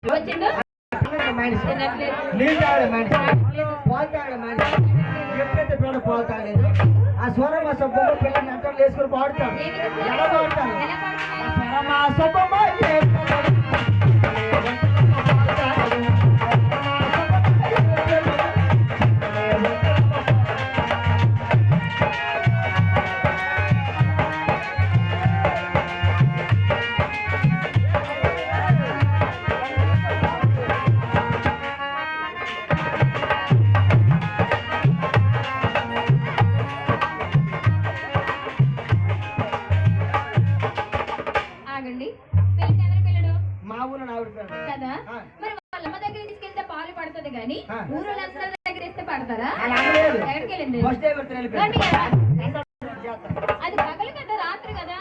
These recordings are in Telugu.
నీళ్ళు తాగడం మనిషి, పాలు తాగడం మనిషి. ఎప్పుడైతే పిల్లలు పాలు తాగలేదు ఆ స్వరమా సబ్బమ్మ పిల్లల్ని అంతా వేసుకుని పాడుతాను. ఎలా పాడుతాను? స్వరమా సబ్బమ్మ కదా. మరి వాళ్ళమ్మ దగ్గర తీసుకెళ్తే పాలు పడుతుంది కానీ ఊరోళ్ళందరి దగ్గర ఇస్తే పడతారా? ఎక్కడికి వెళ్ళింది? అది పగలు కదా, రాత్రి కదా.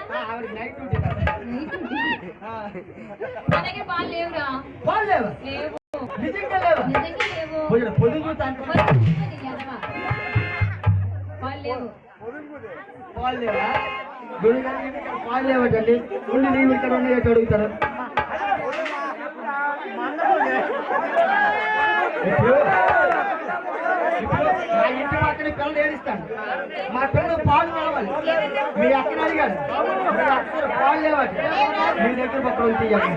మా దగ్గర పాలు లేవురా. లేవు, నిజంగా లేవు. పాలు లేవు. పాలు లేవా? పాలు లేవటండి. ఉండి నీవు ఇక్కడ ఉన్నాయో అడుగుతారు. మా ఇంటి పక్కన పిల్లలు ఏడిస్తాను. మా పిల్లలు పాలు కావాలి. మీ అక్కన అడిగాడు, మీ అక్కడ పాలు లేవాలి. మీ దగ్గర పక్కన తీయాలి.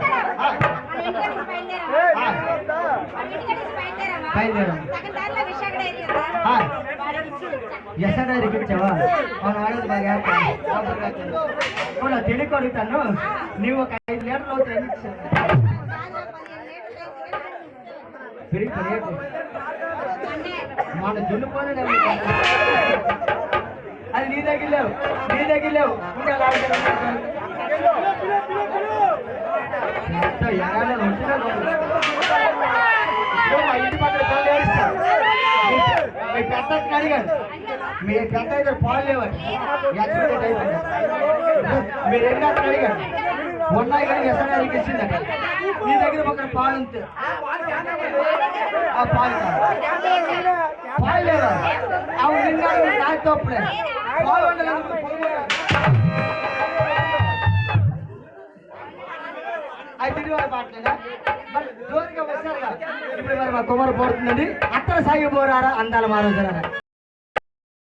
బయలుదేరాం. ఎస్ఆర్ఐకి ఇచ్చావా? మన ఆడది బాగా తెలియక అడుగుతాను. నీవు ఒక 5 లీటర్లు అవుతాయి. మన దున్నుకొని అది నీ దగ్గర లేవు, నీ దగ్గర లేవు. మా ఇంటి పక్కన పిల్లలు ఏడుస్తారు. మీ పెద్ద అడిగారు, మీ పెద్ద ఇద్దరు పాలు లేవని యాక్సిడెంట్ అయిపోయింది. మీరు ఎన్ని అతను అడిగారు, ఉన్నాయి కానీ ఎస్ఆర్ఐకి ఇచ్చిందట. నీ దగ్గర ఒక పాలు ఉంటే ఆ పాలు పాలు లేదా? అవి నిన్న నాకు తప్పులే. పాలు అది తిరిగి వాళ్ళు పాటలేదా? మరి జోరుగా వచ్చారు కదా. ఇప్పుడు మరి మా కుమారు పోతుందండి. అత్తర సాగిపోరారా అందాల మారోజు.